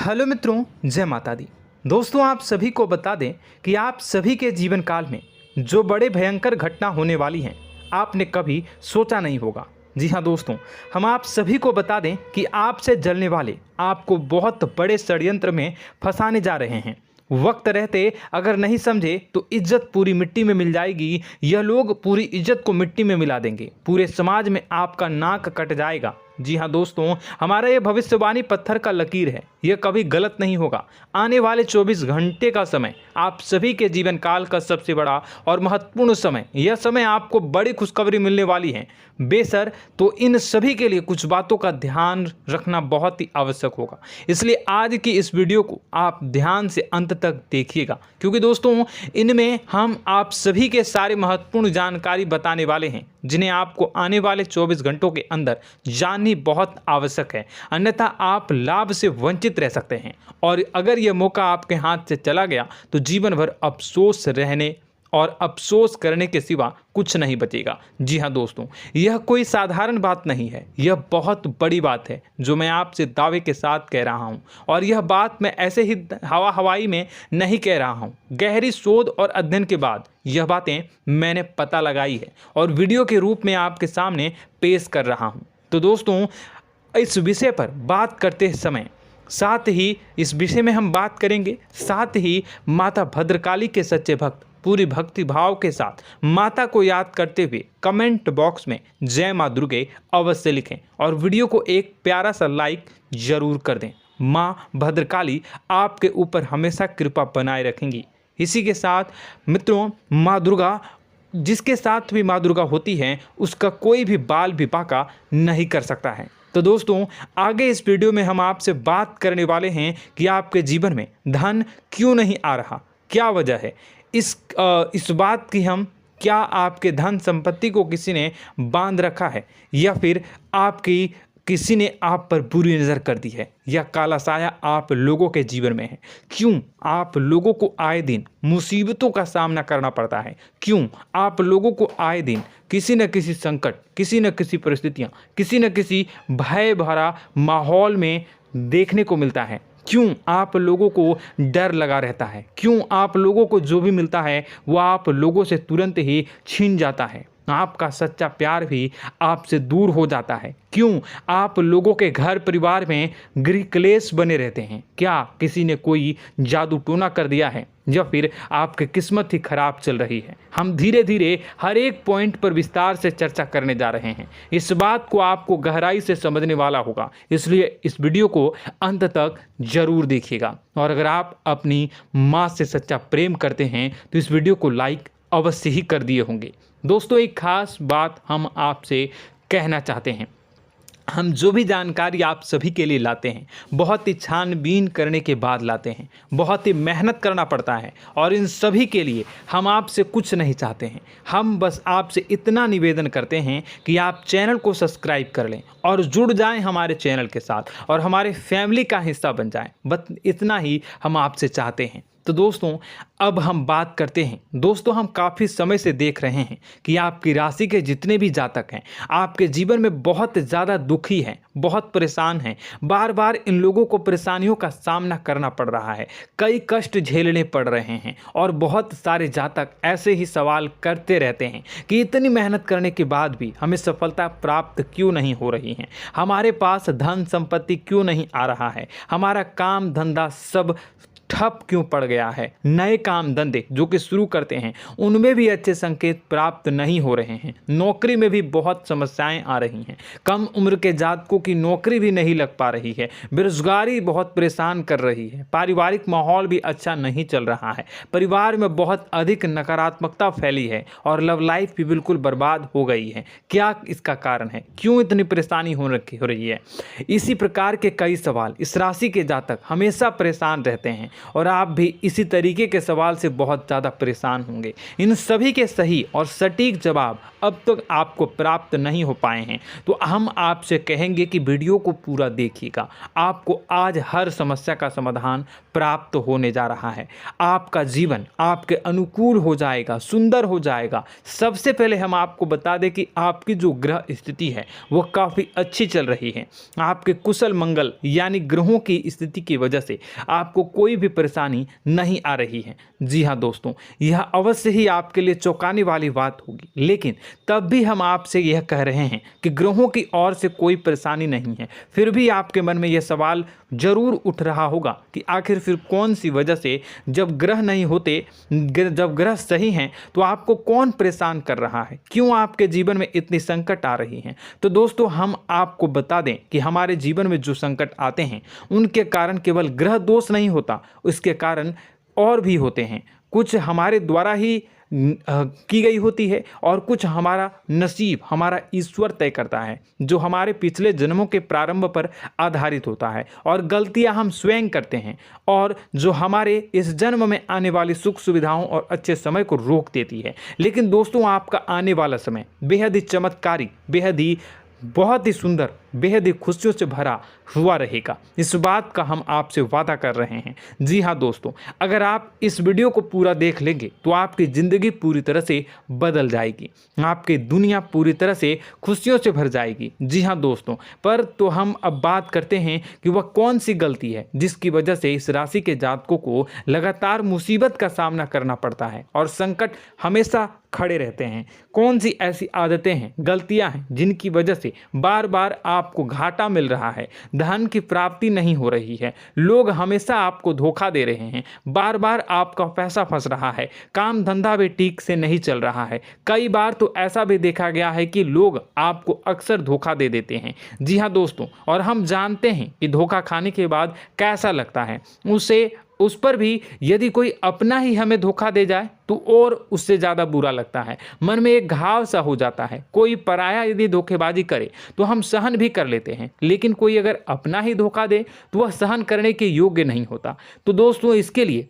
Hello मित्रों, जय माता दी। दोस्तों, आप सभी को बता दें कि आप सभी के जीवन काल में जो बड़े भयंकर घटना होने वाली हैं, आपने कभी सोचा नहीं होगा। जी हाँ दोस्तों, हम आप सभी को बता दें कि आपसे जलने वाले आपको बहुत बड़े षड्यंत्र में फंसाने जा रहे हैं। वक्त रहते अगर नहीं समझे तो इज्जत पूरी मिट्टी में मिल जाएगी। यह लोग पूरी इज्जत को मिट्टी में मिला देंगे। पूरे समाज में आपका नाक कट जाएगा। जी हाँ दोस्तों, हमारा ये भविष्यवाणी पत्थर का लकीर है, यह कभी गलत नहीं होगा। आने वाले 24 घंटे का समय आप सभी के जीवन काल का सबसे बड़ा और महत्वपूर्ण समय। यह समय आपको बड़ी खुशखबरी मिलने वाली है बेसर, तो इन सभी के लिए कुछ बातों का ध्यान रखना बहुत ही आवश्यक होगा। इसलिए आज की इस वीडियो को आप ध्यान से अंत तक देखिएगा, क्योंकि दोस्तों इनमें हम आप सभी के सारे महत्वपूर्ण जानकारी बताने वाले हैं, जिन्हें आपको आने वाले 24 घंटों के अंदर जाननी बहुत आवश्यक है। अन्यथा आप लाभ से वंचित रह सकते हैं, और अगर यह मौका आपके हाथ से चला गया तो जीवन भर अफसोस रहने और अफसोस करने के सिवा कुछ नहीं बचेगा। जी हाँ दोस्तों, यह कोई साधारण बात नहीं है, यह बहुत बड़ी बात है जो मैं आपसे दावे के साथ कह रहा हूँ। और यह बात मैं ऐसे ही हवाई में नहीं कह रहा हूँ। गहरी शोध और अध्ययन के बाद यह बातें मैंने पता लगाई है और वीडियो के रूप में आपके सामने पेश कर रहा हूँ। तो दोस्तों, इस विषय पर बात करते समय साथ ही इस विषय में हम बात करेंगे, साथ ही माता भद्रकाली के सच्चे भक्त पूरी भक्ति भाव के साथ माता को याद करते हुए कमेंट बॉक्स में जय माँ दुर्गे अवश्य लिखें और वीडियो को एक प्यारा सा लाइक जरूर कर दें। माँ भद्रकाली आपके ऊपर हमेशा कृपा बनाए रखेंगी। इसी के साथ मित्रों, माँ दुर्गा, जिसके साथ भी माँ दुर्गा होती हैं, उसका कोई भी बाल भी बांका नहीं कर सकता है। तो दोस्तों, आगे इस वीडियो में हम आपसे बात करने वाले हैं कि आपके जीवन में धन क्यों नहीं आ रहा, क्या वजह है इस बात की। हम क्या आपके धन संपत्ति को किसी ने बांध रखा है, या फिर आपकी किसी ने आप पर बुरी नज़र कर दी है, या काला साया आप लोगों के जीवन में है। क्यों आप लोगों को आए दिन मुसीबतों का सामना करना पड़ता है, क्यों आप लोगों को आए दिन किसी न किसी संकट, किसी न किसी परिस्थितियाँ, किसी न किसी भय भरा माहौल में देखने को मिलता है, क्यों आप लोगों को डर लगा रहता है, क्यों आप लोगों को जो भी मिलता है वो आप लोगों से तुरंत ही छीन जाता है, आपका सच्चा प्यार भी आपसे दूर हो जाता है, क्यों आप लोगों के घर परिवार में गृह क्लेश बने रहते हैं। क्या किसी ने कोई जादू टोना कर दिया है, या फिर आपकी किस्मत ही खराब चल रही है। हम धीरे धीरे हर एक पॉइंट पर विस्तार से चर्चा करने जा रहे हैं। इस बात को आपको गहराई से समझने वाला होगा, इसलिए इस वीडियो को अंत तक जरूर देखिएगा। और अगर आप अपनी माँ से सच्चा प्रेम करते हैं तो इस वीडियो को लाइक अवश्य ही कर दिए होंगे। दोस्तों, एक खास बात हम आपसे कहना चाहते हैं। हम जो भी जानकारी आप सभी के लिए लाते हैं, बहुत ही छानबीन करने के बाद लाते हैं, बहुत ही मेहनत करना पड़ता है, और इन सभी के लिए हम आपसे कुछ नहीं चाहते हैं। हम बस आपसे इतना निवेदन करते हैं कि आप चैनल को सब्सक्राइब कर लें और जुड़ जाएं हमारे चैनल के साथ और हमारे फैमिली का हिस्सा बन जाएं। बस इतना ही हम आपसे चाहते हैं। तो दोस्तों, अब हम बात करते हैं। दोस्तों, हम काफ़ी समय से देख रहे हैं कि आपकी राशि के जितने भी जातक हैं, आपके जीवन में बहुत ज़्यादा दुखी हैं, बहुत परेशान हैं। बार बार इन लोगों को परेशानियों का सामना करना पड़ रहा है, कई कष्ट झेलने पड़ रहे हैं, और बहुत सारे जातक ऐसे ही सवाल करते रहते हैं कि इतनी मेहनत करने के बाद भी हमें सफलता प्राप्त क्यों नहीं हो रही है, हमारे पास धन संपत्ति क्यों नहीं आ रहा है, हमारा काम धंधा सब ठप क्यों पड़ गया है, नए काम धंधे जो कि शुरू करते हैं उनमें भी अच्छे संकेत प्राप्त नहीं हो रहे हैं, नौकरी में भी बहुत समस्याएं आ रही हैं, कम उम्र के जातकों की नौकरी भी नहीं लग पा रही है, बेरोजगारी बहुत परेशान कर रही है, पारिवारिक माहौल भी अच्छा नहीं चल रहा है, परिवार में बहुत अधिक नकारात्मकता फैली है, और लव लाइफ भी बिल्कुल बर्बाद हो गई है। क्या इसका कारण है, क्यों इतनी परेशानी हो रही है? इसी प्रकार के कई सवाल इस राशि के जातक हमेशा परेशान रहते हैं, और आप भी इसी तरीके के सवाल से बहुत ज़्यादा परेशान होंगे। इन सभी के सही और सटीक जवाब अब तक आपको प्राप्त नहीं हो पाए हैं, तो हम आपसे कहेंगे कि वीडियो को पूरा देखिएगा। आपको आज हर समस्या का समाधान प्राप्त होने जा रहा है। आपका जीवन आपके अनुकूल हो जाएगा, सुंदर हो जाएगा। सबसे पहले हम आपको बता दें कि आपकी जो ग्रह स्थिति है वो काफ़ी अच्छी चल रही है। आपके कुशल मंगल यानी ग्रहों की स्थिति की वजह से आपको कोई भी परेशानी नहीं आ रही है। जी हाँ दोस्तों, यह अवश्य ही आपके लिए चौंकाने वाली बात होगी, लेकिन तब भी हम आपसे यह कह रहे हैं कि ग्रहों की ओर से कोई परेशानी नहीं है। फिर भी आपके मन में यह सवाल जरूर उठ रहा होगा कि आखिर फिर कौन सी वजह से, जब ग्रह नहीं होते, जब ग्रह सही हैं, तो आपको कौन परेशान कर रहा है, क्यों आपके जीवन में इतनी संकट आ रही हैं। तो दोस्तों, हम आपको बता दें कि हमारे जीवन में जो संकट आते हैं उनके कारण केवल ग्रह दोष नहीं होता, उसके कारण और भी होते हैं। कुछ हमारे द्वारा ही की गई होती है और कुछ हमारा नसीब, हमारा ईश्वर तय करता है, जो हमारे पिछले जन्मों के प्रारंभ पर आधारित होता है। और गलतियां हम स्वयं करते हैं और जो हमारे इस जन्म में आने वाली सुख सुविधाओं और अच्छे समय को रोक देती है। लेकिन दोस्तों, आपका आने वाला समय बेहद ही चमत्कारी, बेहद ही बहुत ही सुंदर, बेहद ही खुशियों से भरा हुआ रहेगा। इस बात का हम आपसे वादा कर रहे हैं। जी हाँ दोस्तों, अगर आप इस वीडियो को पूरा देख लेंगे तो आपकी ज़िंदगी पूरी तरह से बदल जाएगी, आपकी दुनिया पूरी तरह से खुशियों से भर जाएगी। जी हाँ दोस्तों, पर तो हम अब बात करते हैं कि वह कौन सी गलती है जिसकी वजह से इस राशि के जातकों को लगातार मुसीबत का सामना करना पड़ता है और संकट हमेशा खड़े रहते हैं। कौन सी ऐसी आदतें हैं, गलतियां हैं जिनकी वजह से बार बार आपको घाटा मिल रहा है, धन की प्राप्ति नहीं हो रही है, लोग हमेशा आपको धोखा दे रहे हैं, बार बार आपका पैसा फंस रहा है, काम धंधा भी ठीक से नहीं चल रहा है। कई बार तो ऐसा भी देखा गया है कि लोग आपको अक्सर धोखा दे देते हैं। जी हाँ दोस्तों, और हम जानते हैं कि धोखा खाने के बाद कैसा लगता है। उस पर भी यदि कोई अपना ही हमें धोखा दे जाए तो और उससे ज़्यादा बुरा लगता है, मन में एक घाव सा हो जाता है। कोई पराया यदि धोखेबाजी करे तो हम सहन भी कर लेते हैं, लेकिन कोई अगर अपना ही धोखा दे तो वह सहन करने के योग्य नहीं होता। तो दोस्तों, इसके लिए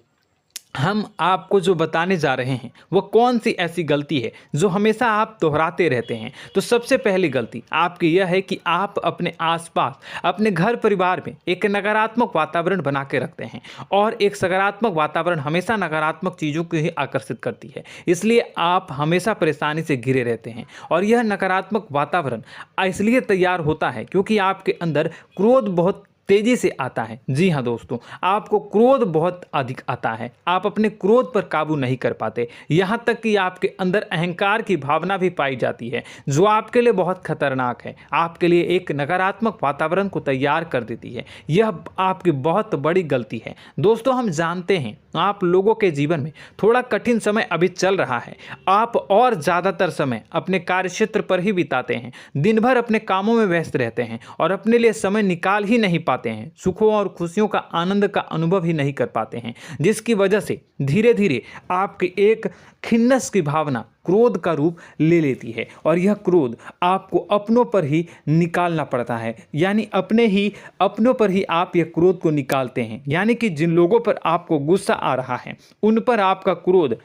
हम आपको जो बताने जा रहे हैं वो कौन सी ऐसी गलती है जो हमेशा आप दोहराते रहते हैं। तो सबसे पहली गलती आपकी यह है कि आप अपने आसपास, अपने घर परिवार में एक नकारात्मक वातावरण बना के रखते हैं, और एक सकारात्मक वातावरण हमेशा नकारात्मक चीज़ों को ही आकर्षित करती है। इसलिए आप हमेशा परेशानी से घिरे रहते हैं, और यह नकारात्मक वातावरण इसलिए तैयार होता है क्योंकि आपके अंदर क्रोध बहुत तेजी से आता है। जी हाँ दोस्तों, आपको क्रोध बहुत अधिक आता है, आप अपने क्रोध पर काबू नहीं कर पाते, यहाँ तक कि आपके अंदर अहंकार की भावना भी पाई जाती है, जो आपके लिए बहुत खतरनाक है, आपके लिए एक नकारात्मक वातावरण को तैयार कर देती है। यह आपकी बहुत बड़ी गलती है। दोस्तों, हम जानते हैं आप लोगों के जीवन में थोड़ा कठिन समय अभी चल रहा है। आप और ज़्यादातर समय अपने कार्यक्षेत्र पर ही बिताते हैं, दिन भर अपने कामों में व्यस्त रहते हैं और अपने लिए समय निकाल ही नहीं पाते हैं, सुखों और खुशियों का आनंद का अनुभव ही नहीं कर पाते हैं, जिसकी वजह से धीरे धीरे आपकी एक खिन्नस की भावना क्रोध का रूप ले लेती है, और यह क्रोध आपको अपनों पर ही निकालना पड़ता है। यानी अपनों पर ही आप यह क्रोध को निकालते हैं। यानी कि जिन लोगों पर आपको गुस्सा आ रहा है उन पर आपका क्रोध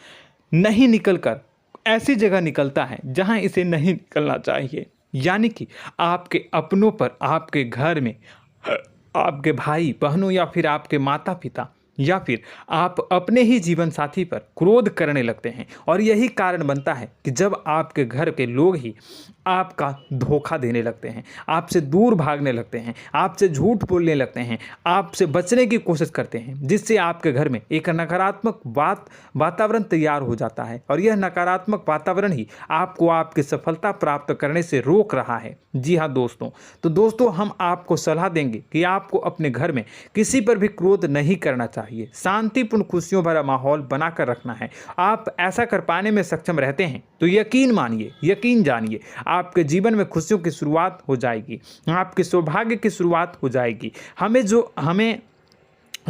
नहीं निकलकर ऐसी जगह निकलता है जहां इसे नहीं निकलना चाहिए। यानी कि आपके अपनों पर, आपके घर में, आपके भाई बहनों या फिर आपके माता पिता या फिर आप अपने ही जीवन साथी पर क्रोध करने लगते हैं, और यही कारण बनता है कि जब आपके घर के लोग ही आपका धोखा देने लगते हैं, आपसे दूर भागने लगते हैं, आपसे झूठ बोलने लगते हैं, आपसे बचने की कोशिश करते हैं, जिससे आपके घर में एक नकारात्मक वातावरण तैयार हो जाता है, और यह नकारात्मक वातावरण ही आपको आपकी सफलता प्राप्त करने से रोक रहा है। जी हाँ दोस्तों, तो दोस्तों, हम आपको सलाह देंगे कि आपको अपने घर में किसी पर भी क्रोध नहीं करना चाहिए, शांतिपूर्ण खुशियों भरा माहौल बनाकर रखना है। आप ऐसा कर पाने में सक्षम रहते हैं तो यकीन मानिए, यकीन जानिए, आपके जीवन में खुशियों की शुरुआत हो जाएगी, आपके सौभाग्य की शुरुआत हो जाएगी। हमें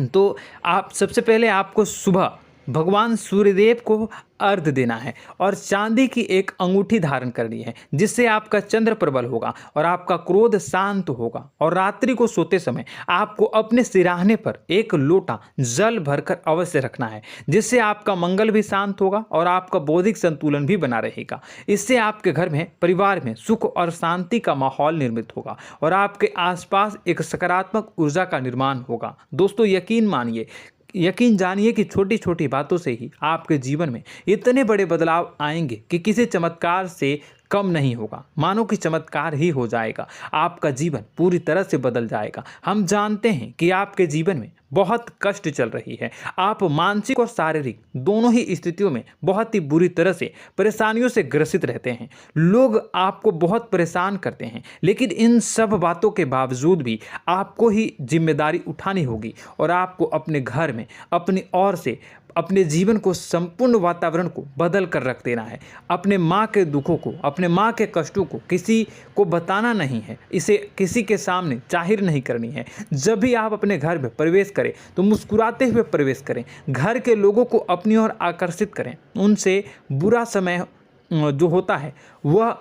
तो आप सबसे पहले आपको सुबह भगवान सूर्यदेव को अर्घ देना है और चांदी की एक अंगूठी धारण करनी है, जिससे आपका चंद्र प्रबल होगा और आपका क्रोध शांत होगा। और रात्रि को सोते समय आपको अपने सिराहने पर एक लोटा जल भरकर अवश्य रखना है, जिससे आपका मंगल भी शांत होगा और आपका बौद्धिक संतुलन भी बना रहेगा। इससे आपके घर में, परिवार में सुख और शांति का माहौल निर्मित होगा और आपके आसपास एक सकारात्मक ऊर्जा का निर्माण होगा। दोस्तों यकीन जानिए कि छोटी छोटी बातों से ही आपके जीवन में इतने बड़े बदलाव आएंगे कि किसी चमत्कार से कम नहीं होगा। मानो कि चमत्कार ही हो जाएगा, आपका जीवन पूरी तरह से बदल जाएगा। हम जानते हैं कि आपके जीवन में बहुत कष्ट चल रही है, आप मानसिक और शारीरिक दोनों ही स्थितियों में बहुत ही बुरी तरह से परेशानियों से ग्रसित रहते हैं। लोग आपको बहुत परेशान करते हैं, लेकिन इन सब बातों के बावजूद भी आपको ही जिम्मेदारी उठानी होगी और आपको अपने घर में अपनी ओर से अपने जीवन को, संपूर्ण वातावरण को बदल कर रख देना है। अपने माँ के दुखों को, अपने माँ के कष्टों को किसी को बताना नहीं है, इसे किसी के सामने जाहिर नहीं करनी है। जब भी आप अपने घर में प्रवेश करें तो मुस्कुराते हुए प्रवेश करें, घर के लोगों को अपनी ओर आकर्षित करें। उनसे बुरा समय जो होता है वह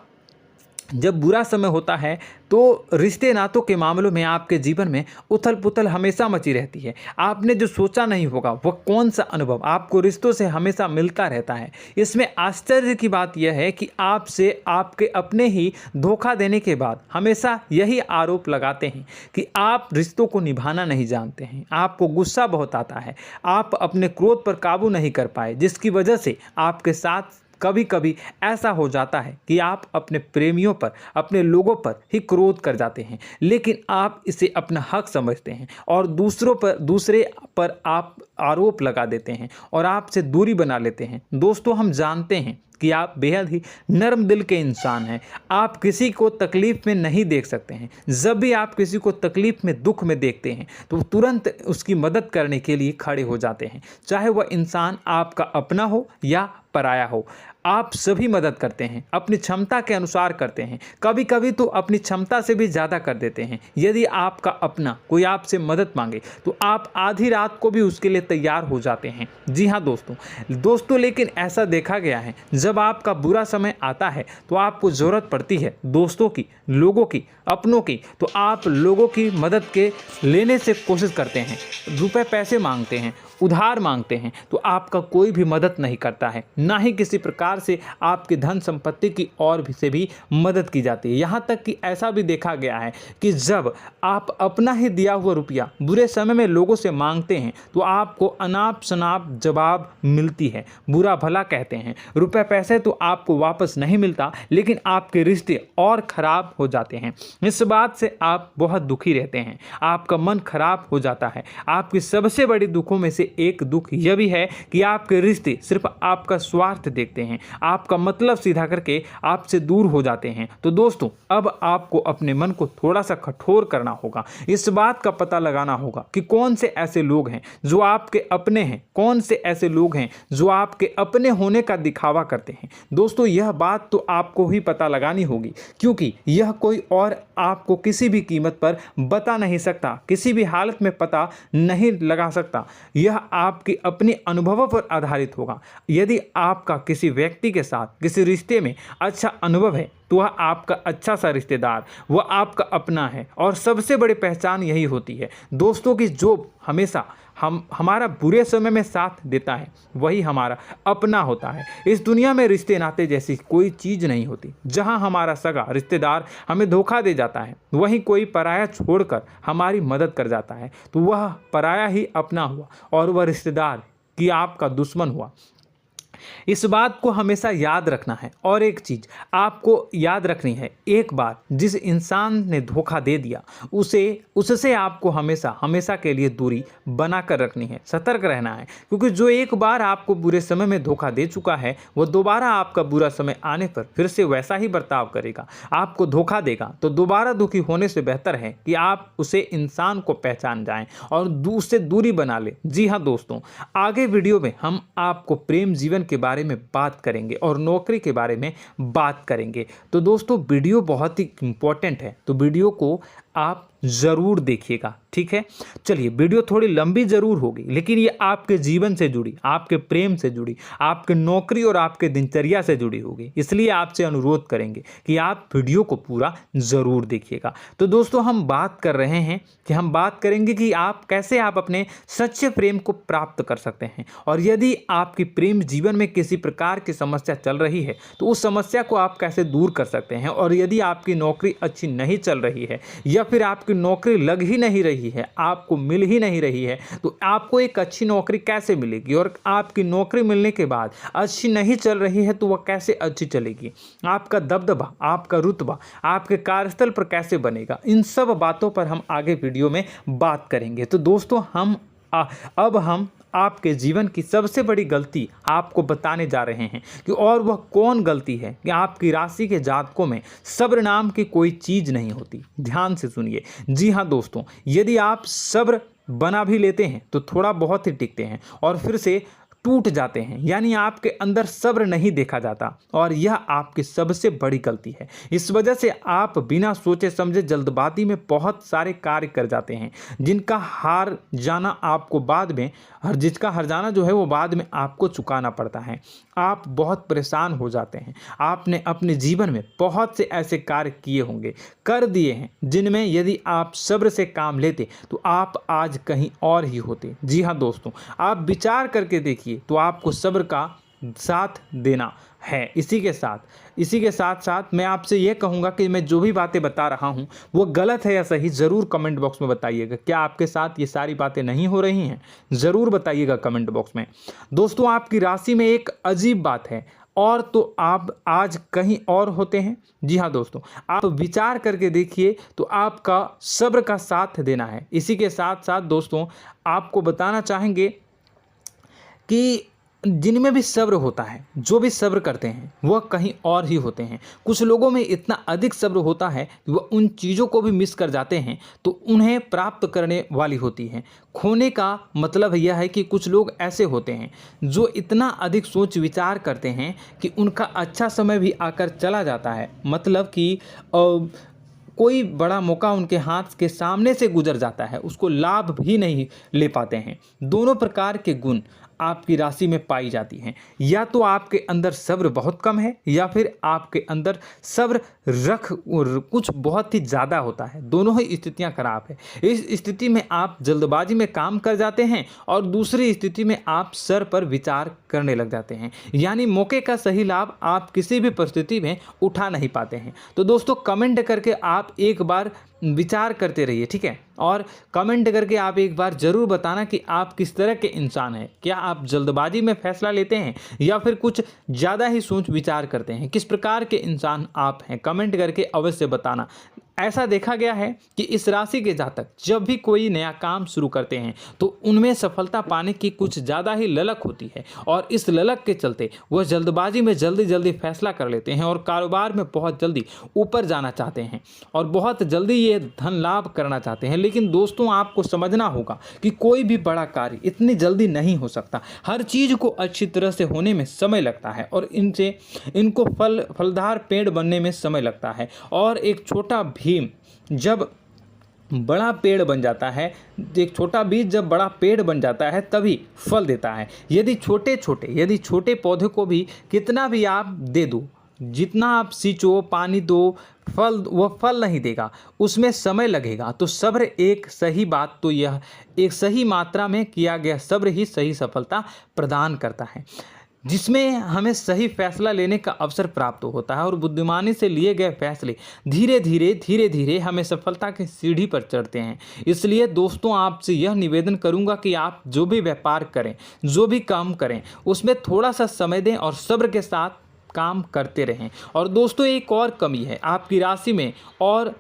जब बुरा समय होता है तो रिश्ते नातों के मामलों में आपके जीवन में उथल पुथल हमेशा मची रहती है। आपने जो सोचा नहीं होगा वह कौन सा अनुभव आपको रिश्तों से हमेशा मिलता रहता है। इसमें आश्चर्य की बात यह है कि आपसे आपके अपने ही धोखा देने के बाद हमेशा यही आरोप लगाते हैं कि आप रिश्तों को निभाना नहीं जानते हैं, आपको गुस्सा बहुत आता है, आप अपने क्रोध पर काबू नहीं कर पाए, जिसकी वजह से आपके साथ कभी कभी ऐसा हो जाता है कि आप अपने प्रेमियों पर, अपने लोगों पर ही क्रोध कर जाते हैं, लेकिन आप इसे अपना हक समझते हैं और दूसरे पर आप आरोप लगा देते हैं और आपसे दूरी बना लेते हैं। दोस्तों, हम जानते हैं कि आप बेहद ही नर्म दिल के इंसान हैं। आप किसी को तकलीफ में नहीं देख सकते हैं। जब भी आप किसी को तकलीफ में, दुख में देखते हैं तो तुरंत उसकी मदद करने के लिए खड़े हो जाते हैं, चाहे वह इंसान आपका अपना हो या पराया हो। आप सभी मदद करते हैं, अपनी क्षमता के अनुसार करते हैं, कभी कभी तो अपनी क्षमता से भी ज़्यादा कर देते हैं। यदि आपका अपना कोई आपसे मदद मांगे तो आप आधी रात को भी उसके लिए तैयार हो जाते हैं। जी हाँ दोस्तों, लेकिन ऐसा देखा गया है, जब आपका बुरा समय आता है तो आपको ज़रूरत पड़ती है दोस्तों की, लोगों की, अपनों की, तो आप लोगों की मदद के लेने से कोशिश करते हैं, रुपए पैसे मांगते हैं, उधार मांगते हैं, तो आपका कोई भी मदद नहीं करता है, ना ही किसी प्रकार से आपकी धन संपत्ति की ओर से भी मदद की जाती है। यहाँ तक कि ऐसा भी देखा गया है कि जब आप अपना ही दिया हुआ रुपया बुरे समय में लोगों से मांगते हैं तो आपको अनाप शनाप जवाब मिलती है, बुरा भला कहते हैं। रुपए पैसे तो आपको वापस नहीं मिलता, लेकिन आपके रिश्ते और खराब हो जाते हैं। इस बात से आप बहुत दुखी रहते हैं, आपका मन खराब हो जाता है। आपकी सबसे बड़ी दुखों में से एक दुख यह भी है कि आपके रिश्ते सिर्फ आपका स्वार्थ देखते हैं, आपका मतलब सीधा करके आपसे दूर हो जाते हैं। तो दोस्तों, अब आपको अपने मन को थोड़ा सा कठोर करना होगा, इस बात का पता लगाना होगा कि कौन से ऐसे लोग हैं जो आपके अपने हैं, कौन से ऐसे लोग हैं जो आपके अपने होने का दिखावा करते हैं। दोस्तों, यह बात तो आपको ही पता लगानी होगी, क्योंकि यह कोई और आपको किसी भी कीमत पर बता नहीं सकता, किसी भी हालत में पता नहीं लगा सकता। यह आपके अपने अनुभवों पर आधारित होगा। यदि आपका किसी व्यक्ति के साथ किसी रिश्ते में अच्छा अनुभव है तो वह आपका अच्छा सा रिश्तेदार, वह आपका अपना है। और सबसे बड़ी पहचान यही होती है दोस्तों की, जो हमेशा हमारा बुरे समय में साथ देता है वही हमारा अपना होता है। इस दुनिया में रिश्ते नाते जैसी कोई चीज़ नहीं होती। जहां हमारा सगा रिश्तेदार हमें धोखा दे जाता है, वहीं कोई पराया छोड़कर हमारी मदद कर जाता है, तो वह पराया ही अपना हुआ और वह रिश्तेदार की आपका दुश्मन हुआ। इस बात को हमेशा याद रखना है। और एक चीज़ आपको याद रखनी है, एक बार जिस इंसान ने धोखा दे दिया उससे आपको हमेशा के लिए दूरी बना कर रखनी है, सतर्क रहना है। क्योंकि जो एक बार आपको बुरे समय में धोखा दे चुका है वह दोबारा आपका बुरा समय आने पर फिर से वैसा ही बर्ताव करेगा, आपको धोखा देगा। तो दोबारा दुखी होने से बेहतर है कि आप उसे इंसान को पहचान जाएं और उससे दूरी बना लें। जी हाँ दोस्तों, आगे वीडियो में हम आपको प्रेम जीवन के बारे में बात करेंगे और नौकरी के बारे में बात करेंगे। तो दोस्तों, वीडियो बहुत ही इम्पोर्टेंट है, तो वीडियो को आप ज़रूर देखिएगा, ठीक है। चलिए, वीडियो थोड़ी लंबी ज़रूर होगी, लेकिन ये आपके जीवन से जुड़ी, आपके प्रेम से जुड़ी, आपके नौकरी और आपके दिनचर्या से जुड़ी होगी, इसलिए आपसे अनुरोध करेंगे कि आप वीडियो को पूरा ज़रूर देखिएगा। तो दोस्तों, हम बात कर रहे हैं कि हम बात करेंगे कि आप कैसे आप अपने सच्चे प्रेम को प्राप्त कर सकते हैं, और यदि आपकी प्रेम जीवन में किसी प्रकार की समस्या चल रही है तो उस समस्या को आप कैसे दूर कर सकते हैं, और यदि आपकी नौकरी अच्छी नहीं चल रही है या फिर आपकी नौकरी लग ही नहीं रही है, आपको मिल ही नहीं रही है, तो आपको एक अच्छी नौकरी कैसे मिलेगी, और आपकी नौकरी मिलने के बाद अच्छी नहीं चल रही है तो वह कैसे अच्छी चलेगी, आपका दबदबा, आपका रुतबा आपके कार्यस्थल पर कैसे बनेगा, इन सब बातों पर हम आगे वीडियो में बात करेंगे। तो दोस्तों, अब हम आपके जीवन की सबसे बड़ी गलती आपको बताने जा रहे हैं कि और वह कौन गलती है कि आपकी राशि के जातकों में सब्र नाम की कोई चीज़ नहीं होती। ध्यान से सुनिए। जी हाँ दोस्तों, यदि आप सब्र बना भी लेते हैं तो थोड़ा बहुत ही टिकते हैं और फिर से टूट जाते हैं, यानी आपके अंदर सब्र नहीं देखा जाता, और यह आपकी सबसे बड़ी गलती है। इस वजह से आप बिना सोचे समझे जल्दबाजी में बहुत सारे कार्य कर जाते हैं, जिसका हार जाना जो है वो बाद में आपको चुकाना पड़ता है। आप बहुत परेशान हो जाते हैं। आपने अपने जीवन में बहुत से ऐसे कार्य किए होंगे, कर दिए हैं, जिनमें यदि आप सब्र से काम लेते तो आप आज कहीं और ही होते। जी हाँ दोस्तों, आप विचार करके देखिए तो आपको सब्र का साथ देना है। इसी के साथ साथ मैं आपसे ये कहूँगा कि मैं जो भी बातें बता रहा हूँ वो गलत है या सही, ज़रूर कमेंट बॉक्स में बताइएगा। क्या आपके साथ ये सारी बातें नहीं हो रही हैं? ज़रूर बताइएगा कमेंट बॉक्स में। दोस्तों, आपकी राशि में एक अजीब बात है, और तो आप आज कहीं और होते हैं। जी हाँ दोस्तों, आप विचार करके देखिए तो आपका सब्र का साथ देना है। इसी के साथ साथ दोस्तों, आपको बताना चाहेंगे कि जिनमें भी सब्र होता है, जो भी सब्र करते हैं वह कहीं और ही होते हैं। कुछ लोगों में इतना अधिक सब्र होता है कि वह उन चीज़ों को भी मिस कर जाते हैं तो उन्हें प्राप्त करने वाली होती हैं। खोने का मतलब यह है कि कुछ लोग ऐसे होते हैं जो इतना अधिक सोच विचार करते हैं कि उनका अच्छा समय भी आकर चला जाता है, मतलब कि कोई बड़ा मौका उनके हाथ के सामने से गुजर जाता है, उसको लाभ भी नहीं ले पाते हैं। दोनों प्रकार के गुण आपकी राशि में पाई जाती हैं। या तो आपके अंदर सब्र बहुत कम है या फिर आपके अंदर सब्र कुछ बहुत ही ज़्यादा होता है। दोनों ही स्थितियां खराब है। इस स्थिति में आप जल्दबाजी में काम कर जाते हैं और दूसरी स्थिति में आप सर पर विचार करने लग जाते हैं, यानी मौके का सही लाभ आप किसी भी परिस्थिति में उठा नहीं पाते हैं। तो दोस्तों, कमेंट करके आप एक बार विचार करते रहिए, ठीक है, और कमेंट करके आप एक बार ज़रूर बताना कि आप किस तरह के इंसान हैं। क्या आप जल्दबाजी में फैसला लेते हैं या फिर कुछ ज़्यादा ही सोच विचार करते हैं? किस प्रकार के इंसान आप हैं, कमेंट करके अवश्य बताना। ऐसा देखा गया है कि इस राशि के जातक जब भी कोई नया काम शुरू करते हैं तो उनमें सफलता पाने की कुछ ज़्यादा ही ललक होती है, और इस ललक के चलते वह जल्दबाजी में जल्दी फैसला कर लेते हैं और कारोबार में बहुत जल्दी ऊपर जाना चाहते हैं और बहुत जल्दी ये धन लाभ करना चाहते हैं। लेकिन दोस्तों, आपको समझना होगा कि कोई भी बड़ा कार्य इतनी जल्दी नहीं हो सकता। हर चीज़ को अच्छी तरह से होने में समय लगता है और इनको फलदार पेड़ बनने में समय लगता है। और एक छोटा भीम जब बड़ा पेड़ बन जाता है, एक छोटा बीज जब बड़ा पेड़ बन जाता है तभी फल देता है। यदि छोटे पौधे को भी कितना भी आप दे दो, जितना आप सींचो, पानी दो, वह फल नहीं देगा, उसमें समय लगेगा। तो सब्र एक सही मात्रा में किया गया सब्र ही सही सफलता प्रदान करता है, जिसमें हमें सही फैसला लेने का अवसर प्राप्त होता है और बुद्धिमानी से लिए गए फैसले धीरे धीरे हमें सफलता की सीढ़ी पर चढ़ते हैं। इसलिए दोस्तों, आपसे यह निवेदन करूंगा कि आप जो भी व्यापार करें, जो भी काम करें, उसमें थोड़ा सा समय दें और सब्र के साथ काम करते रहें। और दोस्तों, एक और कमी है आपकी राशि में, और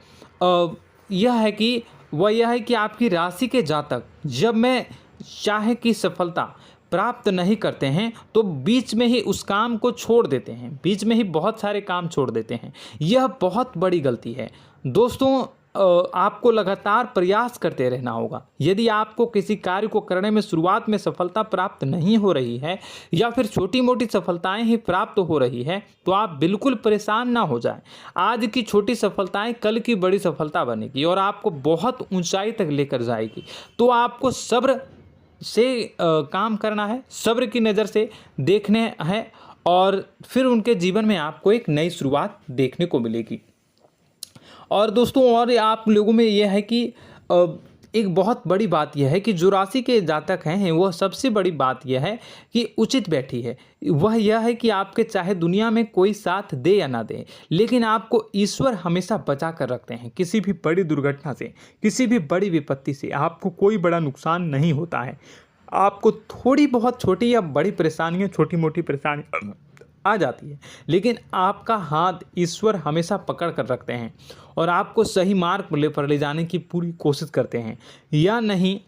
यह है कि आपकी राशि के जातक जब में चाहे कि सफलता प्राप्त नहीं करते हैं तो बीच में ही उस काम को छोड़ देते हैं, बीच में ही बहुत सारे काम छोड़ देते हैं। यह बहुत बड़ी गलती है दोस्तों। आपको लगातार प्रयास करते रहना होगा। यदि आपको किसी कार्य को करने में शुरुआत में सफलता प्राप्त नहीं हो रही है या फिर छोटी मोटी सफलताएं ही प्राप्त हो रही है तो आप बिल्कुल परेशान ना हो जाएं। आज की छोटी सफलताएं कल की बड़ी सफलता बनेगी और आपको बहुत ऊंचाई तक लेकर जाएगी। तो आपको सब्र से काम करना है, सब्र की नज़र से देखने हैं और फिर उनके जीवन में आपको एक नई शुरुआत देखने को मिलेगी। और दोस्तों और आप लोगों में यह है कि एक बहुत बड़ी बात यह है कि जो राशि के जातक हैं वह सबसे बड़ी बात यह है कि उचित बैठी है। वह यह है कि आपके चाहे दुनिया में कोई साथ दे या ना दे, लेकिन आपको ईश्वर हमेशा बचा कर रखते हैं। किसी भी बड़ी दुर्घटना से, किसी भी बड़ी विपत्ति से आपको कोई बड़ा नुकसान नहीं होता है। आपको थोड़ी बहुत छोटी या बड़ी परेशानियाँ, छोटी मोटी परेशानी आ जाती है, लेकिन आपका हाथ ईश्वर हमेशा पकड़ कर रखते हैं और आपको सही मार्ग पर ले जाने की पूरी कोशिश करते हैं। या नहीं,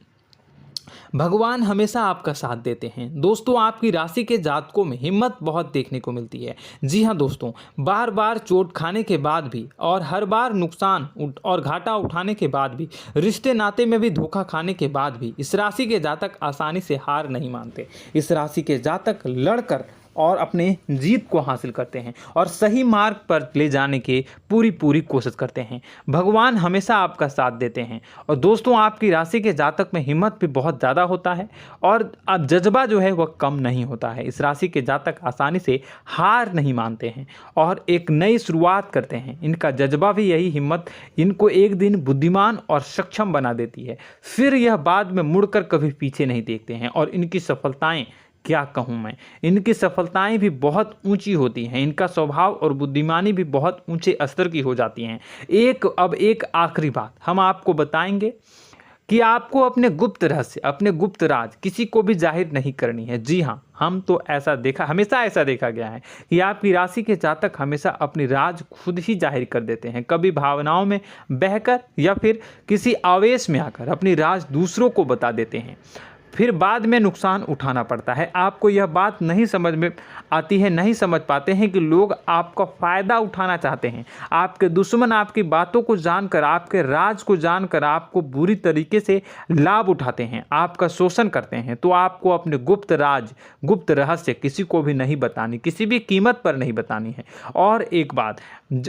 भगवान हमेशा आपका साथ देते हैं। दोस्तों आपकी राशि के जातकों में हिम्मत बहुत देखने को मिलती है। जी हाँ दोस्तों, बार बार चोट खाने के बाद भी और हर बार नुकसान और घाटा उठाने के बाद भी, रिश्ते नाते में भी धोखा खाने के बाद भी इस राशि के जातक आसानी से हार नहीं मानते। इस राशि के जातक लड़कर और अपने जीत को हासिल करते हैं और सही मार्ग पर ले जाने की पूरी कोशिश करते हैं। भगवान हमेशा आपका साथ देते हैं। और दोस्तों आपकी राशि के जातक में हिम्मत भी बहुत ज़्यादा होता है और अब जज्बा जो है वह कम नहीं होता है। इस राशि के जातक आसानी से हार नहीं मानते हैं और एक नई शुरुआत करते हैं। इनका जज्बा भी, यही हिम्मत इनको एक दिन बुद्धिमान और सक्षम बना देती है। फिर यह बाद में मुड़कर कभी पीछे नहीं देखते हैं और इनकी सफलताएं, क्या कहूँ मैं, इनकी सफलताएं भी बहुत ऊंची होती हैं। इनका स्वभाव और बुद्धिमानी भी बहुत ऊंचे स्तर की हो जाती हैं। अब एक आखिरी बात हम आपको बताएंगे कि आपको अपने गुप्त रहस्य, अपने गुप्त राज किसी को भी जाहिर नहीं करनी है। जी हाँ, हम तो हमेशा ऐसा देखा गया है कि आपकी राशि के जातक हमेशा अपनी राज खुद ही जाहिर कर देते हैं। कभी भावनाओं में बहकर या फिर किसी आवेश में आकर अपनी राज दूसरों को बता देते हैं, फिर बाद में नुकसान उठाना पड़ता है। आपको यह बात नहीं समझ में आती है, नहीं समझ पाते हैं कि लोग आपका फ़ायदा उठाना चाहते हैं। आपके दुश्मन आपकी बातों को जानकर, आपके राज को जानकर आपको बुरी तरीके से लाभ उठाते हैं, आपका शोषण करते हैं। तो आपको अपने गुप्त राज, गुप्त रहस्य किसी को भी नहीं बतानी, किसी भी कीमत पर नहीं बतानी है। और एक बात,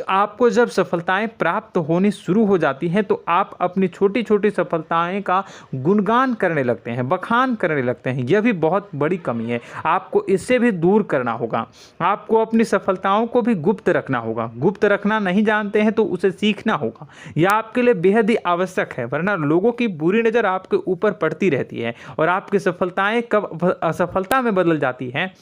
आपको जब सफलताएं प्राप्त होनी शुरू हो जाती हैं तो आप अपनी छोटी छोटी सफलताएं का गुणगान करने लगते हैं, बखान करने लगते हैं। यह भी बहुत बड़ी कमी है, आपको इससे भी दूर करना होगा। आपको अपनी सफलताओं को भी गुप्त रखना होगा। गुप्त रखना नहीं जानते हैं तो उसे सीखना होगा। यह आपके लिए बेहद ही आवश्यक है, वरना लोगों की बुरी नज़र आपके ऊपर पड़ती रहती है और आपकी सफलताएं कब असफलता में बदल जाती हैं,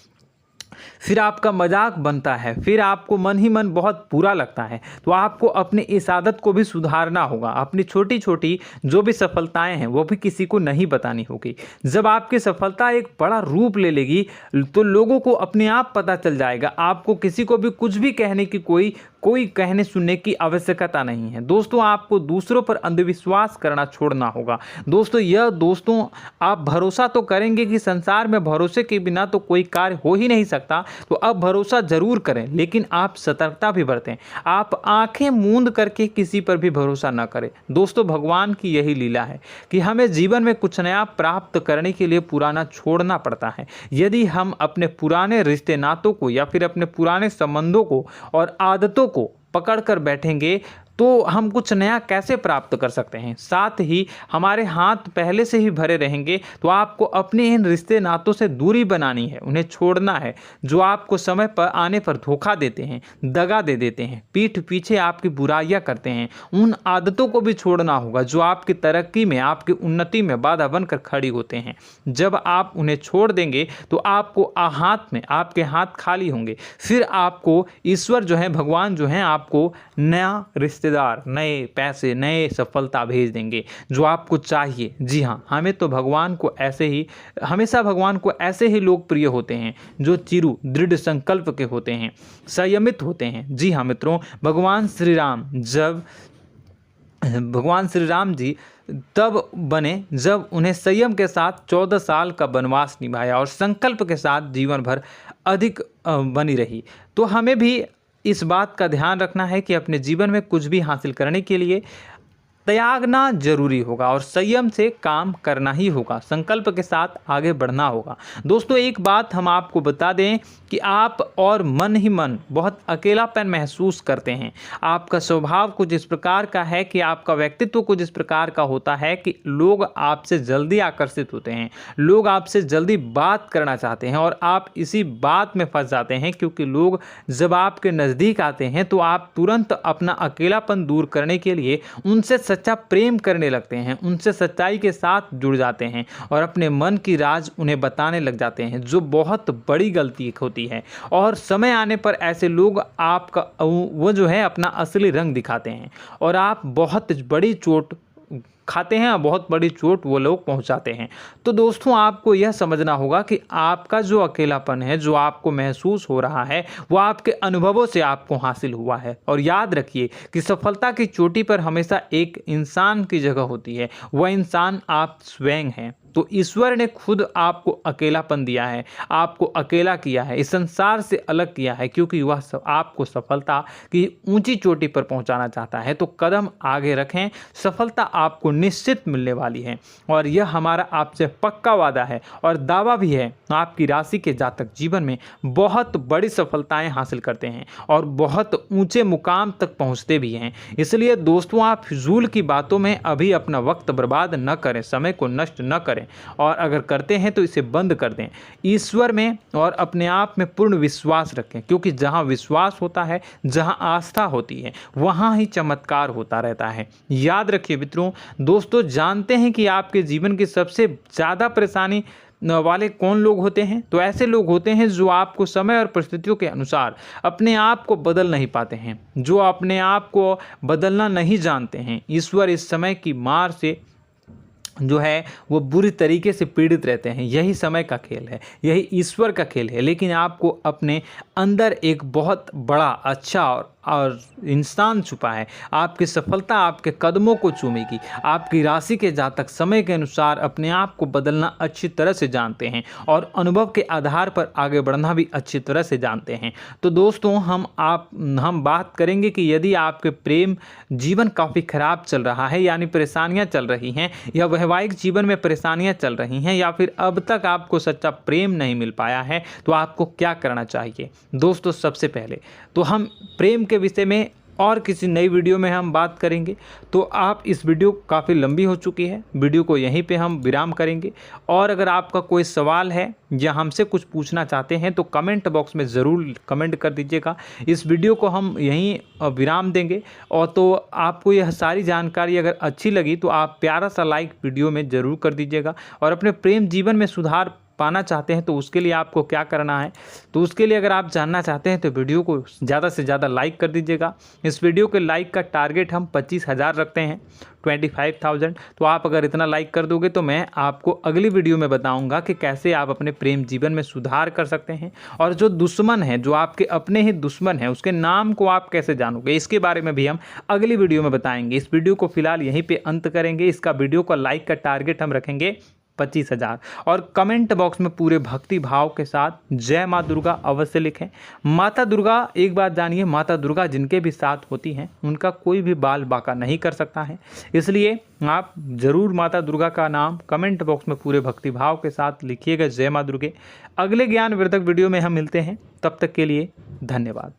फिर आपका मजाक बनता है, फिर आपको मन ही मन बहुत बुरा लगता है। तो आपको अपनी इस आदत को भी सुधारना होगा। अपनी छोटी छोटी जो भी सफलताएं हैं वो भी किसी को नहीं बतानी होगी। जब आपकी सफलता एक बड़ा रूप ले लेगी तो लोगों को अपने आप पता चल जाएगा। आपको किसी को भी कुछ भी कहने की कोई कहने सुनने की आवश्यकता नहीं है। दोस्तों आपको दूसरों पर अंधविश्वास करना छोड़ना होगा। दोस्तों आप भरोसा तो करेंगे कि संसार में भरोसे के बिना तो कोई कार्य हो ही नहीं सकता, तो अब भरोसा जरूर करें, लेकिन आप सतर्कता भी बरतें। आप आंखें मूंद करके किसी पर भी भरोसा न करें। दोस्तों भगवान की यही लीला है कि हमें जीवन में कुछ नया प्राप्त करने के लिए पुराना छोड़ना पड़ता है। यदि हम अपने पुराने रिश्ते नातों को या फिर अपने पुराने संबंधों को और आदतों को पकड़ कर बैठेंगे तो हम कुछ नया कैसे प्राप्त कर सकते हैं। साथ ही हमारे हाथ पहले से ही भरे रहेंगे। तो आपको अपने इन रिश्ते नातों से दूरी बनानी है, उन्हें छोड़ना है जो आपको समय पर आने पर धोखा देते हैं, दगा दे देते हैं, पीठ पीछे आपकी बुराइयां करते हैं। उन आदतों को भी छोड़ना होगा जो आपकी तरक्की में, आपकी उन्नति में बाधा बनकर खड़ी होते हैं। जब आप उन्हें छोड़ देंगे तो आपके हाथ खाली होंगे। फिर आपको ईश्वर जो है, भगवान जो है, आपको नया रिश्तेदार, नए पैसे, नए सफलता भेज देंगे जो आपको चाहिए। जी हाँ, हमेशा भगवान को ऐसे ही लोग प्रिय होते हैं जो चिरु दृढ़ संकल्प के होते हैं, संयमित होते हैं। जी हाँ मित्रों, भगवान श्री राम जी तब बने जब उन्हें संयम के साथ 14 साल का वनवास निभाया और संकल्प के साथ जीवन भर अधिक बनी रही। तो हमें भी इस बात का ध्यान रखना है कि अपने जीवन में कुछ भी हासिल करने के लिए त्यागना जरूरी होगा और संयम से काम करना ही होगा, संकल्प के साथ आगे बढ़ना होगा। दोस्तों एक बात हम आपको बता दें कि आप और मन ही मन बहुत अकेलापन महसूस करते हैं। आपका स्वभाव कुछ इस प्रकार का है कि आपका व्यक्तित्व कुछ इस प्रकार का होता है कि लोग आपसे जल्दी आकर्षित होते हैं, लोग आपसे जल्दी बात करना चाहते हैं और आप इसी बात में फंस जाते हैं, क्योंकि लोग जब आपके नज़दीक आते हैं तो आप तुरंत अपना अकेलापन दूर करने के लिए उनसे सच्चा प्रेम करने लगते हैं, उनसे सच्चाई के साथ जुड़ जाते हैं और अपने मन की राज उन्हें बताने लग जाते हैं, जो बहुत बड़ी गलती होती है। और समय आने पर ऐसे लोग आपका वो जो है अपना असली रंग दिखाते हैं और आप बहुत बड़ी चोट खाते हैं, बहुत बड़ी चोट वो लोग पहुंचाते हैं। तो दोस्तों आपको यह समझना होगा कि आपका जो अकेलापन है, जो आपको महसूस हो रहा है, वो आपके अनुभवों से आपको हासिल हुआ है। और याद रखिए कि सफलता की चोटी पर हमेशा एक इंसान की जगह होती है, वह इंसान आप स्वयं हैं। तो ईश्वर ने खुद आपको अकेलापन दिया है, आपको अकेला किया है, इस संसार से अलग किया है, क्योंकि वह आपको सफलता की ऊंची चोटी पर पहुंचाना चाहता है। तो कदम आगे रखें, सफलता आपको निश्चित मिलने वाली है और यह हमारा आपसे पक्का वादा है और दावा भी है। आपकी राशि के जातक जीवन में बहुत बड़ी सफलताएं हासिल करते हैं और बहुत ऊंचे मुकाम तक पहुंचते भी हैं। इसलिए दोस्तों आप फिजूल की बातों में अभी अपना वक्त बर्बाद न करें, समय को नष्ट न करें और अगर करते हैं तो इसे बंद कर दें। ईश्वर में और अपने आप में पूर्ण विश्वास रखें, क्योंकि जहां विश्वास होता है, जहां आस्था होती है, वहां ही चमत्कार होता रहता है। याद रखिए मित्रों, दोस्तों जानते हैं कि आपके जीवन की सबसे ज़्यादा परेशानी वाले कौन लोग होते हैं? तो ऐसे लोग होते हैं जो आपको समय और परिस्थितियों के अनुसार अपने आप को बदल नहीं पाते हैं, जो अपने आप को बदलना नहीं जानते हैं। ईश्वर इस समय की मार से जो है वो बुरी तरीके से पीड़ित रहते हैं। यही समय का खेल है, यही ईश्वर का खेल है। लेकिन आपको अपने अंदर एक बहुत बड़ा अच्छा और इंसान छुपा है। आपकी सफलता आपके कदमों को चूमेगी। आपकी राशि के जातक समय के अनुसार अपने आप को बदलना अच्छी तरह से जानते हैं और अनुभव के आधार पर आगे बढ़ना भी अच्छी तरह से जानते हैं। तो दोस्तों हम बात करेंगे कि यदि आपके प्रेम जीवन काफ़ी खराब चल रहा है, यानी परेशानियां चल रही हैं, या वैवाहिक जीवन में परेशानियां चल रही हैं, या फिर अब तक आपको सच्चा प्रेम नहीं मिल पाया है, तो आपको क्या करना चाहिए। दोस्तों सबसे पहले तो हम प्रेम के विषय में और किसी नई वीडियो में हम बात करेंगे। तो आप इस वीडियो काफ़ी लंबी हो चुकी है, वीडियो को यहीं पे हम विराम करेंगे। और अगर आपका कोई सवाल है या हमसे कुछ पूछना चाहते हैं तो कमेंट बॉक्स में ज़रूर कमेंट कर दीजिएगा। इस वीडियो को हम यहीं विराम देंगे। और तो आपको यह सारी जानकारी अगर अच्छी लगी तो आप प्यारा सा लाइक वीडियो में ज़रूर कर दीजिएगा। और अपने प्रेम जीवन में सुधार पाना चाहते हैं तो उसके लिए आपको क्या करना है, तो उसके लिए अगर आप जानना चाहते हैं तो वीडियो को ज़्यादा से ज़्यादा लाइक कर दीजिएगा। इस वीडियो के लाइक का टारगेट हम 25,000 रखते हैं, 25,000। तो आप अगर इतना लाइक कर दोगे तो मैं आपको अगली वीडियो में बताऊंगा कि कैसे आप अपने प्रेम जीवन में सुधार कर सकते हैं। और जो दुश्मन है, जो आपके अपने ही दुश्मन है, उसके नाम को आप कैसे जानोगे, इसके बारे में भी हम अगली वीडियो में बताएंगे। इस वीडियो को फिलहाल यहीं पर अंत करेंगे। इसका वीडियो का लाइक का टारगेट हम रखेंगे 25,000। और कमेंट बॉक्स में पूरे भक्ति भाव के साथ जय माँ दुर्गा अवश्य लिखें। माता दुर्गा, एक बात जानिए, माता दुर्गा जिनके भी साथ होती हैं उनका कोई भी बाल बांका नहीं कर सकता है। इसलिए आप ज़रूर माता दुर्गा का नाम कमेंट बॉक्स में पूरे भक्ति भाव के साथ लिखिएगा, जय माँ दुर्गे। अगले ज्ञानवर्धक वीडियो में हम मिलते हैं, तब तक के लिए धन्यवाद।